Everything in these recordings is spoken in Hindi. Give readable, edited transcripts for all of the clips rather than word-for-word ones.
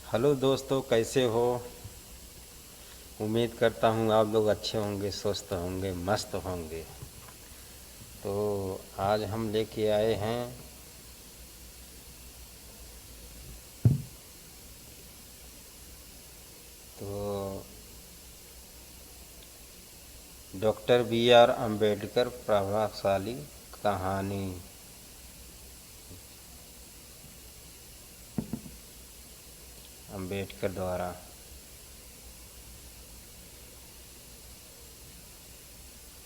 हेलो दोस्तों, कैसे हो? उम्मीद करता हूँ आप लोग अच्छे होंगे, स्वस्थ होंगे, मस्त होंगे। तो आज हम लेके आए हैं तो डॉक्टर बी आर अम्बेडकर प्रभावशाली कहानी। अम्बेडकर द्वारा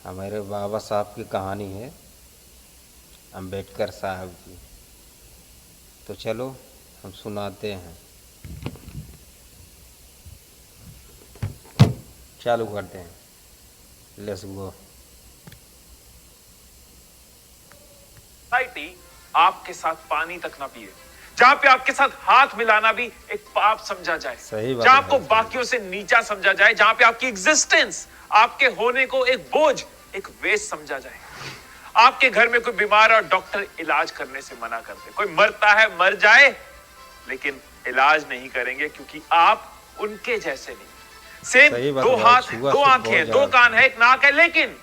हमारे बाबा साहब की कहानी है, अम्बेडकर साहब की। तो चलो हम सुनाते हैं, चालू करते हैं। Let's go. सोसाइटी आपके साथ पानी तक ना पिए, जहां पे आपके साथ हाथ मिलाना भी एक पाप समझा जाए, सही बात जहां है आपको भाई, बाकियों से नीचा समझा जाए, जहां पे आपकी एग्जिस्टेंस, आपके होने को एक बोझ, एक वेस्ट समझा जाए। आपके घर में कोई बीमार और डॉक्टर इलाज करने से मना करते, कोई मरता है मर जाए लेकिन इलाज नहीं करेंगे क्योंकि आप उनके जैसे नहीं। सेम सही बात दो है भाई, हाथ है, छुआ दो से आंखें बहुत हैं, दो ज़्यादा। कान है, एक नाक है, लेकिन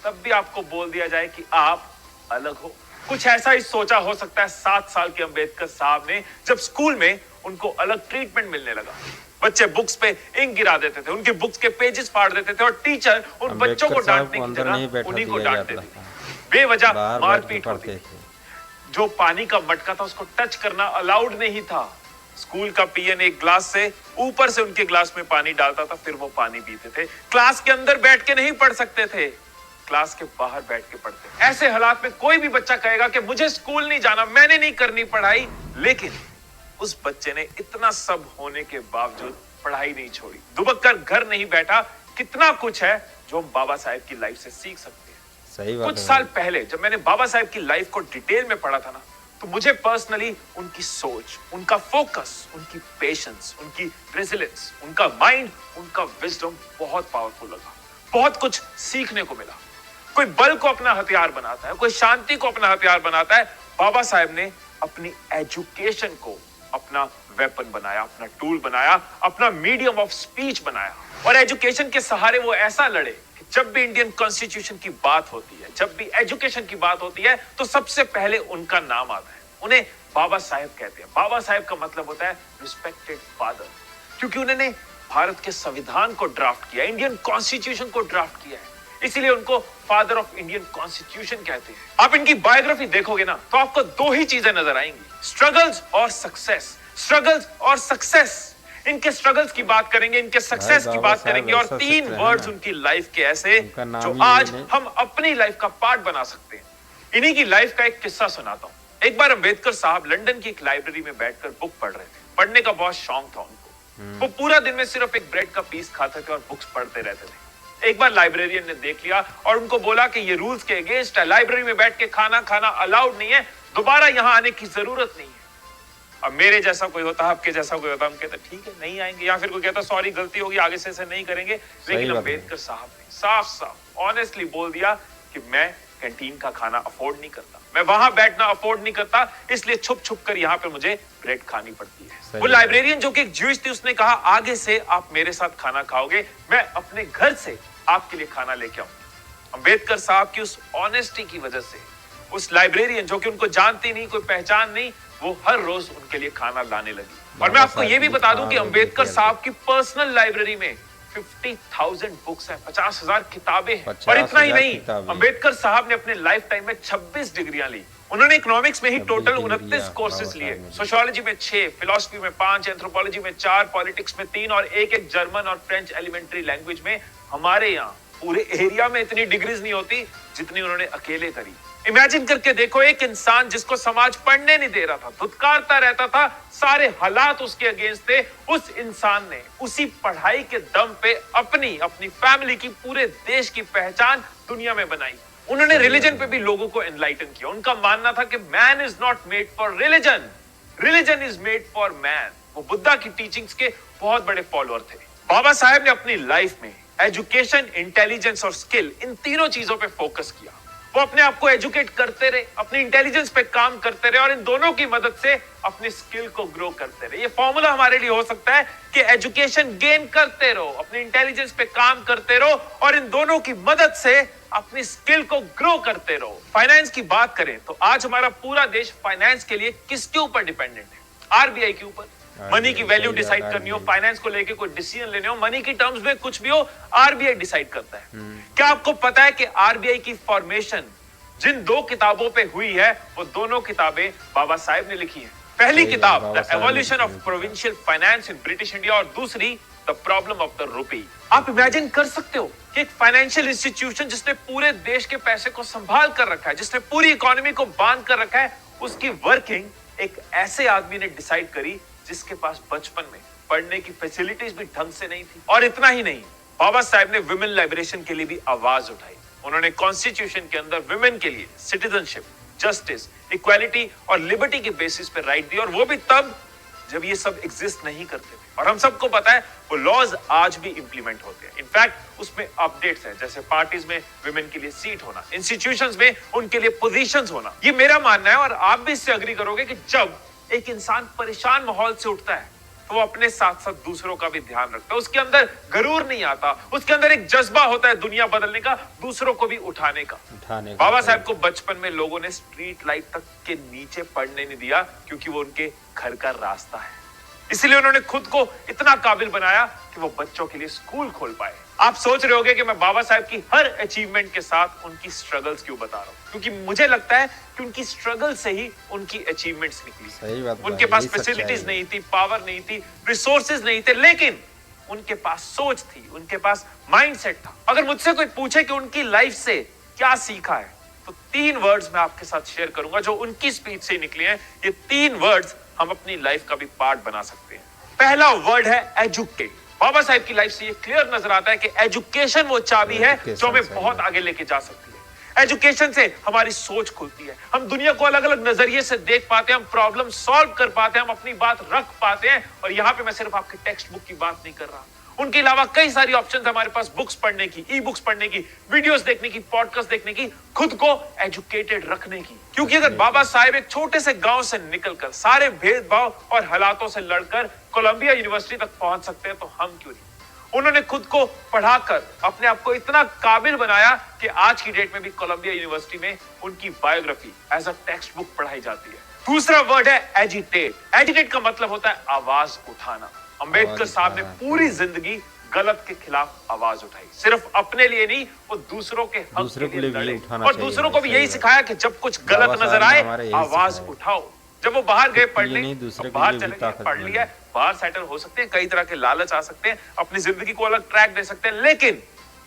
तब भी आपको बोल दिया जाए कि आप अलग हो। कुछ ऐसा ही सोचा हो सकता है 7 साल के अंबेडकर साहब ने, जब स्कूल में उनको अलग ट्रीटमेंट मिलने लगा। बच्चे बुक्स पे इंक गिरा देते थे, उनके बुक्स के पेजेस फाड़ देते थे और टीचर उन बच्चों अम्बेडकर को साहब डांटने को की अंदर नहीं जगह बैठा उन्हीं को दिया डांटते जाता थे। था, बेवजह बाहर बैठ के मारपीट होती पढ़ते थी। थे। जो पानी का मटका था उसको टच करना अलाउड नहीं था। स्कूल का पीएन एक ग्लास से ऊपर से उनके ग्लास में पानी डालता था, फिर वो पानी पीते थे। क्लास के अंदर बैठ के नहीं पढ़ सकते थे, क्लास के बाहर बैठ के पढ़ते। ऐसे हालात में कोई भी बच्चा कहेगा कि मुझे स्कूल नहीं जाना, मैंने नहीं करनी पढ़ाई, लेकिन उस बच्चे ने इतना सब होने के बावजूद पढ़ाई नहीं छोड़ी, दुबक कर घर नहीं बैठा। कितना कुछ है जो हम बाबा साहेब की लाइफ से सीख सकते हैं। सही बात कुछ है साल भाई। पहले जब मैंने बाबा साहेब की लाइफ को डिटेल में पढ़ा था ना, तो मुझे पर्सनली उनकी सोच, उनका फोकस, उनकी पेशेंस, उनकी रेजिलियंस, उनका माइंड, उनका विजडम बहुत पावरफुल लगा। बहुत कुछ सीखने को मिला। कोई बल को अपना हथियार बनाता है, कोई शांति को अपना हथियार बनाता है। बाबा साहेब ने अपनी एजुकेशन को अपना वेपन बनाया, अपना टूल बनाया, अपना मीडियम ऑफ स्पीच बनाया। और एजुकेशन के सहारे वो ऐसा लड़े कि जब भी इंडियन कॉन्स्टिट्यूशन की बात होती है, जब भी एजुकेशन की बात होती है, तो सबसे पहले उनका नाम आता है। उन्हें बाबा साहेब कहते हैं। बाबा साहेब का मतलब होता है रिस्पेक्टेड फादर, क्योंकि उन्होंने भारत के संविधान को ड्राफ्ट किया, इंडियन कॉन्स्टिट्यूशन को ड्राफ्ट किया है, इसीलिए उनको फादर ऑफ इंडियन कॉन्स्टिट्यूशन कहते हैं। आप इनकी बायोग्राफी देखोगे ना, तो आपको दो ही चीजें नजर आएंगी, स्ट्रगल्स और सक्सेस। स्ट्रगल्स और सक्सेस। इनके स्ट्रगल्स की बात करेंगे, इनके सक्सेस की बाबा बात साहब करेंगे, और ऐसा 3 सत्य है वर्ड्स ना, उनकी लाइफ के ऐसे उनका नाम जो ही आज लेने। हम अपनी लाइफ का पार्ट बना सकते हैं। इन्हीं की लाइफ का एक किस्सा सुनाता हूं। एक बार अंबेडकर साहब लंदन की एक लाइब्रेरी में बैठकर बुक पढ़ रहे थे। पढ़ने का बहुत शौक था उनको। वो पूरा दिन में सिर्फ एक ब्रेड का पीस खाते थे और बुक्स पढ़ते रहते थे। एक बार लाइब्रेरियन ने देख लिया और उनको बोला कि ये रूल्स के अगेंस्ट है, लाइब्रेरी में बैठ के खाना खाना अलाउड नहीं है, दोबारा यहां आने की जरूरत नहीं है। अब मेरे जैसा कोई होता, आपके जैसा कोई होता, हम कहते ठीक है नहीं आएंगे, या फिर कोई कहता सॉरी गलती होगी, आगे से ऐसे नहीं करेंगे। लेकिन अंबेडकर साहब ने साफ साफ ऑनेस्टली बोल दिया कि मैं कैंटीन का खाना अफोर्ड नहीं करता, मैं वहां बैठना अफोर्ड नहीं करता, इसलिए छुप छुप कर यहां पे मुझे ब्रेड खानी पड़ती है। वो लाइब्रेरियन जो कि एक ज्यूइश थी, उसने कहा आगे से आप मेरे साथ खाना खाओगे, मैं अपने घर से आपके लिए खाना लेके आऊंगा। अंबेडकर साहब की उस ऑनेस्टी की वजह से उस लाइब्रेरियन जो कि उनको जानती नहीं, कोई पहचान नहीं, वो हर रोज उनके लिए खाना लाने लगी। और मैं आपको यह भी बता दूं कि अंबेडकर साहब की पर्सनल लाइब्रेरी में 50,000 बुक्स हैं, 50,000 किताबें हैं। और इतना ही नहीं, अंबेडकर साहब ने अपने लाइफ टाइम में 26 डिग्रियां ली। उन्होंने इकोनॉमिक्स में ही टोटल 29 कोर्सेज लिए, सोशियोलॉजी में 6, फिलॉसफी में 5, एंथ्रोपोलॉजी में 4, पॉलिटिक्स में 3 और एक जर्मन और फ्रेंच एलिमेंट्री लैंग्वेज में। हमारे यहाँ पूरे एरिया में इतनी डिग्रीज नहीं होती जितनी उन्होंने अकेले करी। इमेजिन करके देखो, एक इंसान जिसको समाज पढ़ने नहीं दे रहा था, धुतकारता रहता था, सारे हालात उसके अगेंस्ट थे, उस इंसान ने उसी पढ़ाई के दम पे अपनी फैमिली की, पूरे देश की पहचान दुनिया में बनाई। उन्होंने रिलीजन पे भी लोगों को एनलाइटन किया। उनका मानना था कि man is not made for religion, religion is made for man. वो बुद्धा की टीचिंग्स के बहुत बड़े फॉलोअर थे। बाबा साहेब ने अपनी लाइफ में एजुकेशन, इंटेलिजेंस और स्किल, इन तीनों चीजों पे फोकस किया। वो अपने आप को एजुकेट करते रहे, अपनी इंटेलिजेंस पे काम करते रहे और इन दोनों की मदद से अपनी स्किल को ग्रो करते रहे। ये फॉर्मूला हमारे लिए हो सकता है कि एजुकेशन गेन करते रहो, अपनी इंटेलिजेंस पे काम करते रहो और इन दोनों की मदद से अपनी स्किल को ग्रो करते रहो। फाइनेंस की बात करें तो आज हमारा पूरा देश फाइनेंस के लिए किसके ऊपर डिपेंडेंट है? आरबीआई के ऊपर। मनी की वैल्यू डिसाइड करनी हो, फाइनेंस को लेके कोई डिसीजन लेने हो, मनी की टर्म्स में कुछ भी हो, आरबीआई डिसाइड करता है। क्या आपको पता है कि आरबीआई की फॉर्मेशन जिन दो किताबों पे हुई है वो दोनों किताबें बाबा साहेब ने लिखी हैं। पहली किताब the evolution of provincial finance in British India और दूसरी the problem of the rupee. आप इमेजिन कर सकते हो कि एक फाइनेंशियल इंस्टीट्यूशन जिसने पूरे देश के पैसे को संभाल कर रखा है, जिसने पूरी इकोनॉमी को बांध कर रखा है, उसकी वर्किंग एक ऐसे आदमी ने डिसाइड करी जिसके पास बचपन में पढ़ने की फैसिलिटीज भी ढंग से नहीं थी। और इतना ही नहीं, बाबा साहेब ने विमेन लिबरेशन के लिए भी आवाज उठाई। उन्होंने कॉन्स्टिट्यूशन के अंदर विमेन के लिए सिटीजनशिप, जस्टिस, इक्वालिटी और लिबर्टी के बेसिस पे राइट दी, और वो भी तब जब ये सब एग्जिस्ट नहीं करते थे। और हम सबको पता है वो लॉज आज भी इंप्लीमेंट होते हैं। इनफैक्ट उसमें अपडेट्स हैं, जैसे पार्टीज में विमेन के लिए सीट होना, इंस्टीट्यूशंस में उनके लिए पोजीशंस होना। ये मेरा मानना है और आप भी इससे अग्री करोगे कि जब एक इंसान परेशान माहौल से उठता है तो वो अपने साथ साथ दूसरों का भी ध्यान रखता है। उसके अंदर गरूर नहीं आता, उसके अंदर एक जज्बा होता है दुनिया बदलने का, दूसरों को भी उठाने का। बाबा साहब को बचपन में लोगों ने स्ट्रीट लाइट तक के नीचे पढ़ने नहीं दिया क्योंकि वो उनके घर का रास्ता है। इसलिए उन्होंने खुद को इतना काबिल बनाया कि वो बच्चों के लिए स्कूल खोल पाए। आप सोच रहे होंगे कि मैं बाबा साहब की हर अचीवमेंट के साथ उनकी स्ट्रगल्स क्यों बता रहा हूं, क्योंकि मुझे लगता है कि उनकी स्ट्रगल से ही उनकी अचीवमेंट्स निकली। सही बात, उनके पास फैसिलिटीज नहीं थी, पावर नहीं थी, रिसोर्सेज नहीं थे, लेकिन उनके पास सोच थी, उनके पास माइंडसेट था। अगर मुझसे कोई पूछे कि उनकी लाइफ से क्या सीखा है तो 3 वर्ड्स मैं आपके साथ शेयर करूंगा जो उनकी स्पीच से निकले हैं। ये 3 वर्ड्स हम अपनी लाइफ का भी पार्ट बना सकते हैं। पहला वर्ड है एजुकेट। बाबा साहब की लाइफ से ये क्लियर नजर आता है कि एजुकेशन वो चाबी है जो हमें बहुत आगे लेके जा सकती है। एजुकेशन से हमारी सोच खुलती है, हम दुनिया को अलग अलग नजरिए से देख पाते हैं, हम प्रॉब्लम सॉल्व कर पाते हैं, हम अपनी बात रख पाते हैं। और यहां पे मैं सिर्फ आपकी टेक्स्ट बुक की बात नहीं कर रहा, उनके अलावा कई सारी ऑप्शंस हमारे पास, बुक्स पढ़ने की, ई बुक्स पढ़ने की, वीडियोस देखने की, पॉडकास्ट देखने की, खुद को एजुकेटेड रखने की। क्योंकि अगर बाबा साहेब एक छोटे से गांव से निकलकर सारे भेदभाव और हालातों से लड़कर कोलंबिया यूनिवर्सिटी तक पहुंच सकते हैं तो हम क्यों नहीं। उन्होंने खुद को पढ़ाकर अपने आप को इतना काबिल बनाया कि आज की डेट में भी कोलंबिया यूनिवर्सिटी में उनकी biography as a text book पढ़ाई जाती है। दूसरा वर्ड है एजिटेट। एजिटेट का मतलब होता है आवाज उठाना। अंबेडकर साहब ने पूरी जिंदगी गलत के खिलाफ आवाज उठाई, सिर्फ अपने लिए नहीं, वो दूसरों के हक के लिए लड़े और दूसरों को भी यही सिखाया कि जब कुछ गलत नजर आए आवाज उठाओ। जब वो बाहर गए पढ़ने, बाहर चले गए, पढ़ लिया, बाहर सेटल हो सकते हैं, कई तरह के लालच आ सकते हैं, अपनी जिंदगी को अलग ट्रैक दे सकते हैं, लेकिन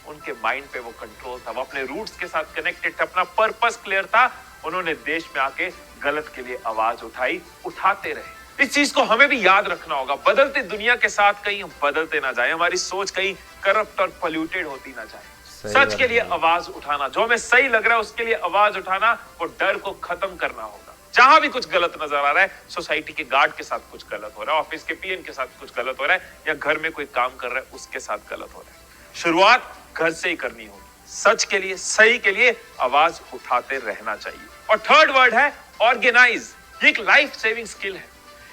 उनके माइंड पे वो कंट्रोल था, वो अपने रूट्स के साथ कनेक्टेड थे, अपना पर्पस क्लियर था। उन्होंने देश में आके गलत के लिए आवाज उठाई, उठाते रहे। इस चीज को हमें भी याद रखना होगा। बदलती दुनिया के साथ कहीं हम बदलते ना जाए, हमारी सोच कहीं करप्ट और पोल्यूटेड होती ना जाए। सच के लिए आवाज उठाना, जो हमें सही लग रहा है उसके लिए आवाज उठाना, वो डर को खत्म करना होगा। जहां भी कुछ गलत नजर आ रहा है, सोसाइटी के गार्ड के साथ कुछ गलत हो रहा है, ऑफिस के पीएन के साथ कुछ गलत हो रहा है, या घर में कोई काम कर रहा है उसके साथ गलत हो रहा है, शुरुआत घर से ही करनी होगी। सच के लिए, सही के लिए आवाज उठाते रहना चाहिए। और थर्ड वर्ड है ऑर्गेनाइज। ये एक लाइफ सेविंग स्किल है।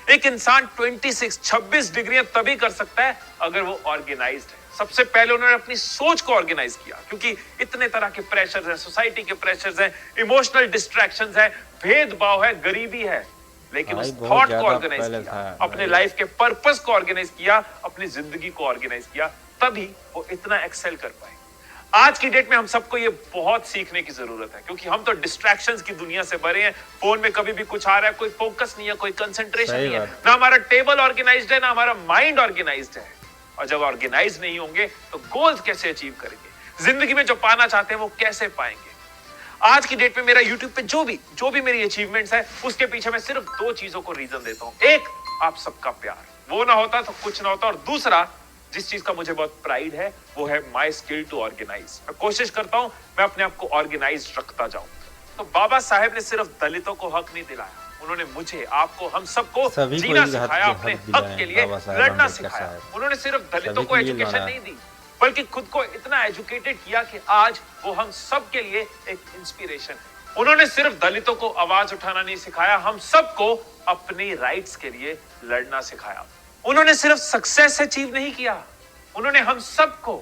एक इंसान 26 डिग्रियां तभी कर सकता है अगर वो ऑर्गेनाइज्ड है। सबसे पहले उन्होंने अपनी सोच को ऑर्गेनाइज किया, क्योंकि इतने तरह के प्रेशर्स हैं, सोसाइटी के प्रेशर्स हैं, इमोशनल डिस्ट्रैक्शंस है, भेदभाव है, गरीबी है, लेकिन उस थॉट को ऑर्गेनाइज किया, अपने लाइफ के पर्पस को ऑर्गेनाइज किया, अपनी जिंदगी को ऑर्गेनाइज किया, तभी वो इतना एक्सेल कर पाए। आज की डेट में हम सबको ये बहुत सीखने की जरूरत है, क्योंकि हम तो डिस्ट्रैक्शंस की दुनिया से भरे हैं। फोन में कभी भी कुछ आ रहा है, कोई फोकस नहीं है, कोई कंसंट्रेशन नहीं है, ना हमारा टेबल ऑर्गेनाइज्ड है, ना हमारा माइंड ऑर्गेनाइज्ड है। और जब ऑर्गेनाइज नहीं होंगे तो गोल्स कैसे अचीव करेंगे, जिंदगी में जो पाना चाहते हैं वो कैसे पाएंगे। आज की डेट में मेरा यूट्यूब पे जो भी मेरी अचीवमेंट्स है, उसके पीछे मैं सिर्फ 2 चीजों को रीजन देता हूं। एक, आप सबका प्यार, वो ना होता तो कुछ ना होता। और दूसरा, जिस चीज का मुझे बहुत प्राइड है, वो है माई स्किल टू ऑर्गेनाइज। मैं कोशिश करता हूं मैं अपने आप को ऑर्गेनाइज रखता जाऊं। तो बाबा साहेब ने सिर्फ दलितों को हक नहीं दिलाया, उन्होंने मुझे, आपको, हम सबको जीना सिखाया, अपने हक के लिए लड़ना सिखाया। उन्होंने सिर्फ दलितों को एजुकेशन नहीं दी, बल्कि खुद को इतना एजुकेटेड किया कि आज वो हम सब के लिए एक इंस्पिरेशन है। उन्होंने सिर्फ दलितों को आवाज उठाना नहीं सिखाया, हम सबको अपनी राइट्स के लिए लड़ना सिखाया। उन्होंने सिर्फ सक्सेस अचीव नहीं किया, उन्होंने हम सबको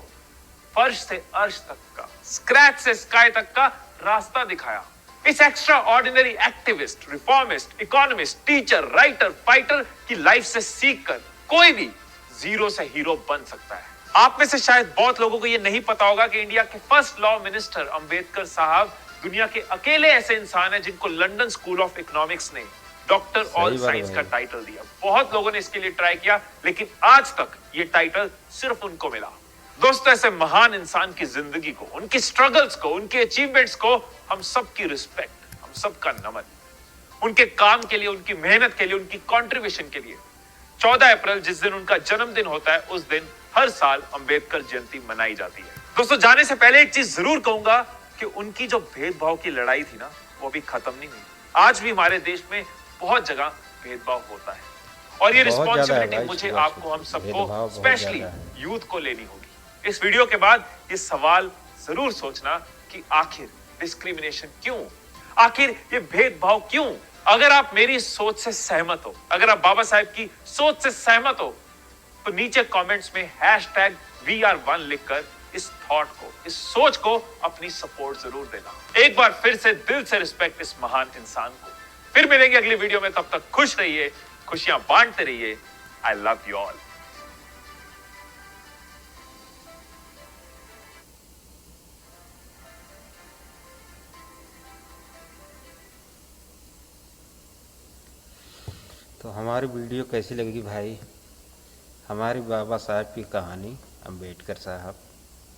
फर्श से अर्श तक का, स्क्रैच से स्काई तक का रास्ता दिखाया। इस extra ordinary activist, reformist, economist, teacher, writer, fighter की लाइफ से सीखकर कोई भी जीरो से हीरो बन सकता है। आप में से शायद बहुत लोगों को यह नहीं पता होगा कि इंडिया के फर्स्ट लॉ मिनिस्टर अंबेडकर साहब दुनिया के अकेले ऐसे इंसान हैं जिनको लंदन स्कूल ऑफ इकोनॉमिक्स ने डॉक्टर ऑल साइंस का टाइटल दिया। बहुत लोगों ने इसके लिए ट्राई किया, लेकिन आज तक ये टाइटल सिर्फ उनको मिला। दोस्तों, ऐसे महान इंसान की जिंदगी को, उनकी स्ट्रगल्स को, उनके अचीवमेंट्स को हम सबकी रिस्पेक्ट, हम सबका नमन। उनके काम के लिए, उनकी मेहनत के लिए, उनकी कंट्रीब्यूशन के लिए 14 अप्रैल जिस दिन उनका जन्मदिन होता है, उस दिन हर साल अंबेडकर जयंती मनाई जाती है। दोस्तों, जाने से पहले एक चीज जरूर कहूंगा कि उनकी जो भेदभाव की लड़ाई थी ना, वो अभी खत्म नहीं हुई। आज भी हमारे देश में बहुत जगह भेदभाव होता है और ये रिस्पॉन्सिबिलिटी मुझे, आपको, हम सबको, स्पेशली यूथ को लेनी होगी। इस वीडियो के बाद ये सवाल जरूर सोचना कि आखिर डिस्क्रिमिनेशन क्यों, आखिर ये भेदभाव क्यों? अगर आप मेरी सोच से सहमत हो, अगर आप बाबा साहेब की सोच से सहमत हो, तो नीचे कमेंट्स में #WeAre1 लिखकर इस थॉट को, इस सोच को अपनी सपोर्ट जरूर देना। एक बार फिर से दिल से रिस्पेक्ट इस महान इंसान को। फिर मिलेंगे अगली वीडियो में, तब तक खुश रहिए, खुशियां बांटते रहिए। I love you all. तो हमारी वीडियो कैसी लगेगी भाई? हमारे बाबा साहब की कहानी, अंबेडकर साहब